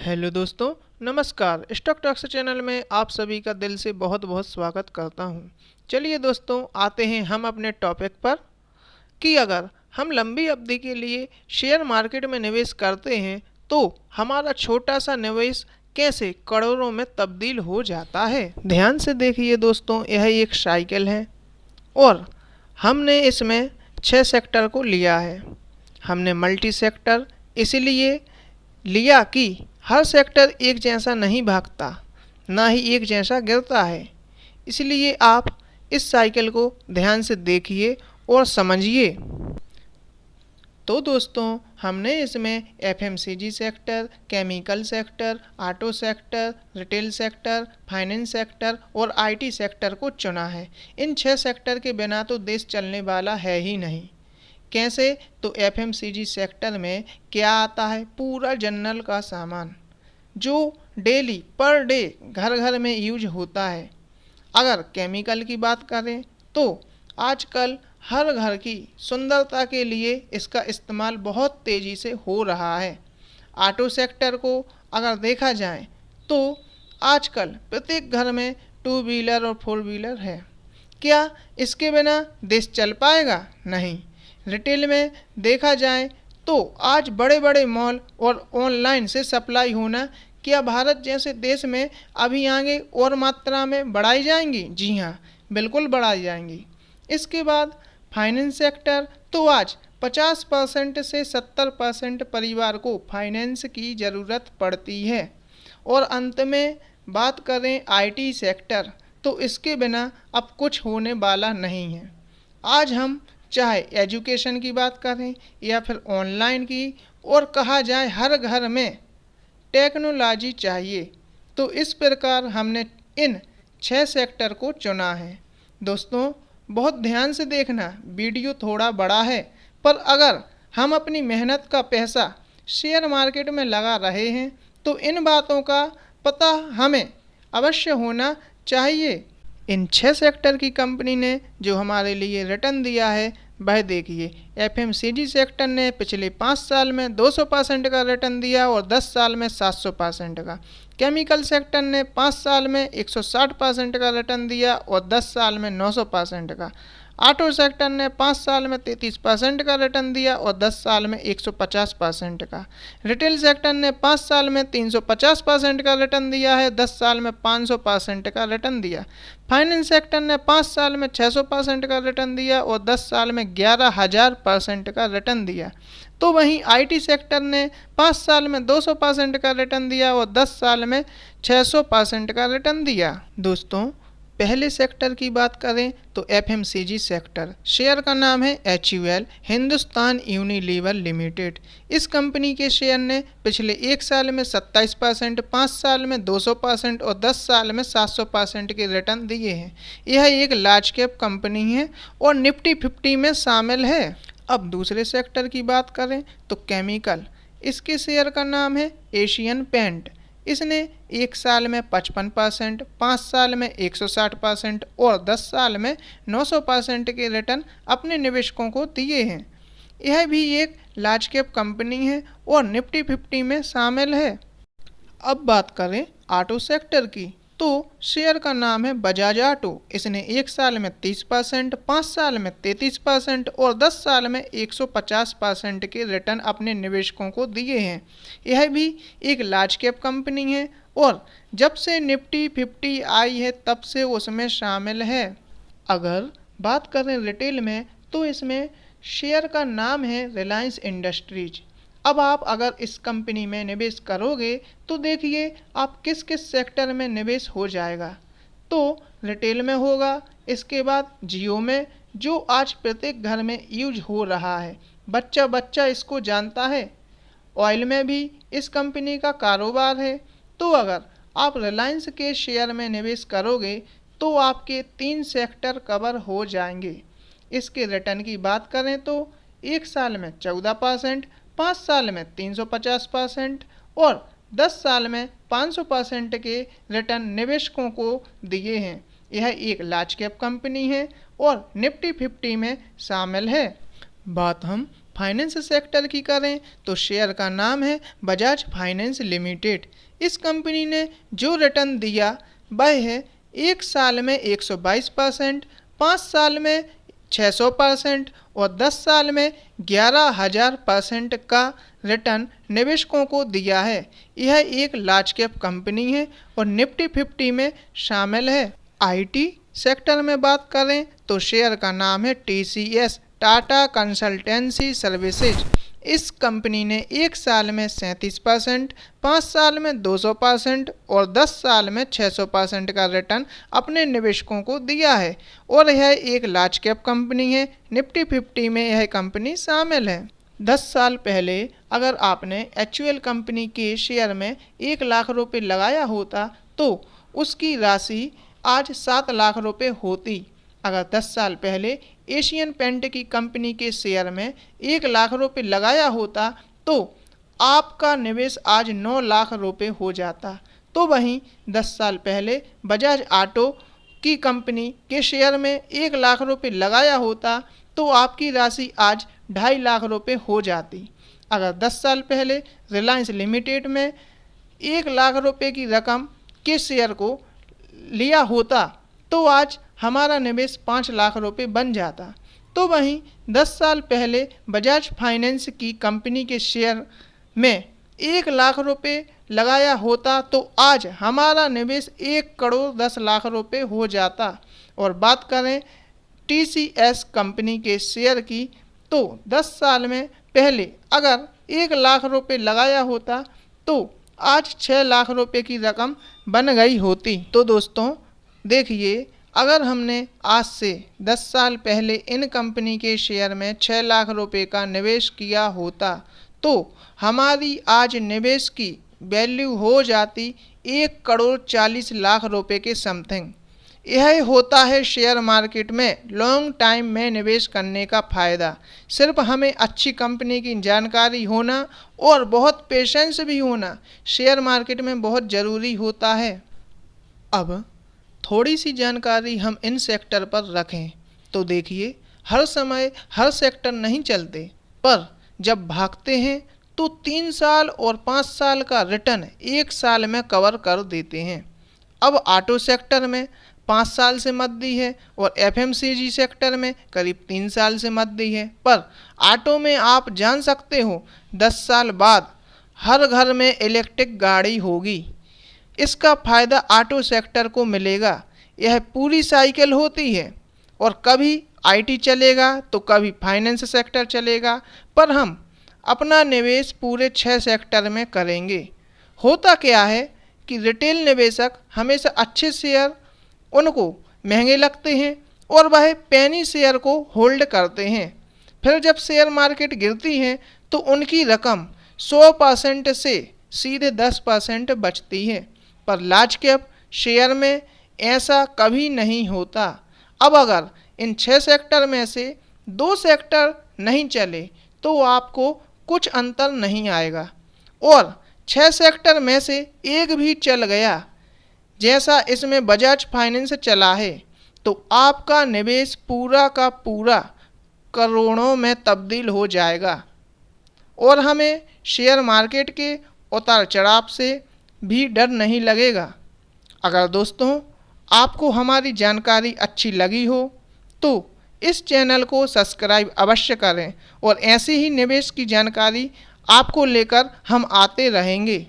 Hello दोस्तों, नमस्कार। Stock talks channel में आप सभी का दिल से बहुत बहुत स्वागत करता हूं। चलिए दोस्तों, आते हैं हम अपने टॉपिक पर कि अगर हम लंबी अवधि के लिए शेयर मार्केट में निवेश करते हैं तो हमारा छोटा सा निवेश कैसे करोड़ों में तब्दील हो जाता है। ध्यान से देखिए दोस्तों, यह एक साइकिल है और हमने इसमें 6 सेक्टर को लिया है। हमने मल्टी सेक्टर इसलिए लिया कि हर सेक्टर एक जैसा नहीं भागता, ना ही एक जैसा गिरता है। इसलिए आप इस साइकिल को ध्यान से देखिए और समझिए। तो दोस्तों, हमने इसमें FMCG sector, chemical sector, auto sector, retail sector, finance sector और आईटी सेक्टर को चुना है। इन 6 सेक्टर के बिना तो देश चलने वाला है ही नहीं। कैसे? तो एफएमसीजी सेक्टर में क्या आता है? पूरा जनरल का सामान जो डेली पर डे घर घर में यूज होता है। अगर केमिकल की बात करें तो आजकल हर घर की सुंदरता के लिए इसका इस्तेमाल बहुत तेज़ी से हो रहा है। ऑटो सेक्टर को अगर देखा जाए तो आजकल प्रत्येक घर में टू व्हीलर और फोर व्हीलर है। क्या इसके बिना देश चल पाएगा? नहीं। रिटेल में देखा जाए तो आज बड़े बड़े मॉल और ऑनलाइन से सप्लाई होना क्या भारत जैसे देश में अभी आगे और मात्रा में बढ़ाई जाएंगी? जी हाँ, बिल्कुल बढ़ाई जाएंगी। इसके बाद फाइनेंस सेक्टर तो आज 50% से 70% परिवार को फाइनेंस की ज़रूरत पड़ती है। और अंत में बात करें आईटी सेक्टर, तो इसके बिना अब कुछ होने वाला नहीं है। आज हम चाहे एजुकेशन की बात करें या फिर ऑनलाइन की, और कहा जाए हर घर में टेक्नोलॉजी चाहिए, तो इस प्रकार हमने इन 6 सेक्टर को चुना है। दोस्तों, बहुत ध्यान से देखना, वीडियो थोड़ा बड़ा है, पर अगर हम अपनी मेहनत का पैसा शेयर मार्केट में लगा रहे हैं तो इन बातों का पता हमें अवश्य होना चाहिए। इन 6 सेक्टर की कंपनी ने जो हमारे लिए रिटर्न दिया है वह देखिए। एफएमसीजी सेक्टर ने पिछले 5 साल में 200% का रिटर्न दिया और 10 साल में 700% का। केमिकल सेक्टर ने 5 साल में 160% का रिटर्न दिया और 10 साल में 900% का। ऑटो सेक्टर ने 5 साल में 33% का रिटर्न दिया और 10 साल में 150% का। रिटेल सेक्टर ने 5 साल में 350% का रिटर्न दिया है, 10 साल में 500% का रिटर्न दिया। फाइनेंस सेक्टर ने 5 साल में 600% का रिटर्न दिया और 10 साल में 11,000% का रिटर्न दिया। तो वहीं आईटी सेक्टर ने 5 साल में 200% का रिटर्न दिया और 10 साल में 600% का रिटर्न दिया। दोस्तों, पहले सेक्टर की बात करें तो एफएमसीजी सेक्टर, शेयर का नाम है HUL, हिंदुस्तान यूनिलीवर लिमिटेड। इस कंपनी के शेयर ने पिछले 1 साल में 27%, 5 साल में 200% और 10 साल में 700% के रिटर्न दिए हैं। यह एक लार्ज कैप कंपनी है और निफ्टी 50 में शामिल है। अब दूसरे सेक्टर की बात करें तो केमिकल, इसके शेयर का नाम है एशियन पेंट। इसने 1 साल में 55%, 5 साल में 160% और 10 साल में 900% के रिटर्न अपने निवेशकों को दिए हैं। यह भी एक लार्ज कैप कंपनी है और निफ्टी 50 में शामिल है। अब बात करें ऑटो सेक्टर की, तो शेयर का नाम है बजाज ऑटो। इसने 1 साल में 30%, 5 साल में 33% और 10 साल में 150% के रिटर्न अपने निवेशकों को दिए हैं। यह भी एक लार्ज कैप कंपनी है और जब से निफ्टी 50 आई है तब से उसमें शामिल है। अगर बात करें रिटेल में तो इसमें शेयर का नाम है रिलायंस इंडस्ट्रीज। अब आप अगर इस कंपनी में निवेश करोगे तो देखिए आप किस किस सेक्टर में निवेश हो जाएगा। तो रिटेल में होगा, इसके बाद जियो में जो आज प्रत्येक घर में यूज हो रहा है, बच्चा बच्चा इसको जानता है। ऑयल में भी इस कंपनी का कारोबार है। तो अगर आप रिलायंस के शेयर में निवेश करोगे तो आपके 3 सेक्टर कवर हो जाएंगे। इसके रिटर्न की बात करें तो 1 साल में 14%, 5 साल में 350% और 10 साल में 500% के रिटर्न निवेशकों को दिए हैं। यह एक लार्ज कैप कंपनी है और निफ्टी 50 में शामिल है। बात हम फाइनेंस सेक्टर की करें तो शेयर का नाम है बजाज फाइनेंस लिमिटेड। इस कंपनी ने जो रिटर्न दिया वह है 1 साल में 122%, 5 साल में 600% और 10 साल में 11,000% का रिटर्न निवेशकों को दिया है। यह एक लार्ज कैप कंपनी है और निफ्टी 50 में शामिल है। आईटी सेक्टर में बात करें तो शेयर का नाम है टीसीएस, टाटा कंसल्टेंसी सर्विसेज। इस कंपनी ने 1 साल में 37%, 5 साल में 200% और 10 साल में 600% का रिटर्न अपने निवेशकों को दिया है और यह एक लार्ज कैप कंपनी है। निफ्टी 50 में यह कंपनी शामिल है। 10 साल पहले अगर आपने एक्चुअल कंपनी के शेयर में 1 लाख रुपए लगाया होता तो उसकी राशि आज 7 लाख रुपए होती। अगर 10 साल पहले एशियन पेंट की कंपनी के शेयर में 1 लाख रुपए लगाया होता तो आपका निवेश आज 9 लाख रुपए हो जाता। तो वहीं 10 साल पहले बजाज ऑटो की कंपनी के शेयर में 1 लाख रुपए लगाया होता तो आपकी राशि आज 2.5 लाख रुपए हो जाती। अगर 10 साल पहले रिलायंस लिमिटेड में 1 लाख रुपए की रकम के शेयर को लिया होता तो आज हमारा निवेश 5 लाख रुपए बन जाता। तो वहीं 10 साल पहले बजाज फाइनेंस की कंपनी के शेयर में 1 लाख रुपए लगाया होता तो आज हमारा निवेश 1 करोड़ 10 लाख रुपए हो जाता। और बात करें टीसीएस कंपनी के शेयर की तो 10 साल में पहले अगर 1 लाख रुपए लगाया होता तो आज 6 लाख रुपए की रकम बन गई होती। तो दोस्तों देखिए, अगर हमने आज से 10 साल पहले इन कंपनी के शेयर में 6 लाख रुपए का निवेश किया होता तो हमारी आज निवेश की वैल्यू हो जाती 1 करोड़ 40 लाख रुपए के समथिंग। यह होता है शेयर मार्केट में लॉन्ग टाइम में निवेश करने का फ़ायदा। सिर्फ हमें अच्छी कंपनी की जानकारी होना और बहुत पेशेंस भी होना शेयर मार्केट में बहुत ज़रूरी होता है। अब थोड़ी सी जानकारी हम इन सेक्टर पर रखें तो देखिए, हर समय हर सेक्टर नहीं चलते, पर जब भागते हैं तो 3 साल और 5 साल का रिटर्न 1 साल में कवर कर देते हैं। अब ऑटो सेक्टर में 5 साल से मद्दी है और एफएमसीजी सेक्टर में करीब 3 साल से मद्दी है, पर ऑटो में आप जान सकते हो 10 साल बाद हर घर में इलेक्ट्रिक गाड़ी होगी। इसका फ़ायदा ऑटो सेक्टर को मिलेगा। यह पूरी साइकिल होती है और कभी आईटी चलेगा तो कभी फाइनेंस सेक्टर चलेगा, पर हम अपना निवेश पूरे 6 सेक्टर में करेंगे। होता क्या है कि रिटेल निवेशक हमेशा अच्छे शेयर उनको महंगे लगते हैं और वह पेनी शेयर को होल्ड करते हैं। फिर जब शेयर मार्केट गिरती है तो उनकी रकम 100% से सीधे 10% बचती है, पर लार्ज कैप शेयर में ऐसा कभी नहीं होता। अब अगर इन 6 सेक्टर में से 2 सेक्टर नहीं चले तो आपको कुछ अंतर नहीं आएगा, और 6 सेक्टर में से एक भी चल गया जैसा इसमें बजाज फाइनेंस चला है तो आपका निवेश पूरा का पूरा करोड़ों में तब्दील हो जाएगा और हमें शेयर मार्केट के उतार चढ़ाव से भी डर नहीं लगेगा। अगर दोस्तों आपको हमारी जानकारी अच्छी लगी हो तो इस चैनल को सब्सक्राइब अवश्य करें और ऐसी ही निवेश की जानकारी आपको लेकर हम आते रहेंगे।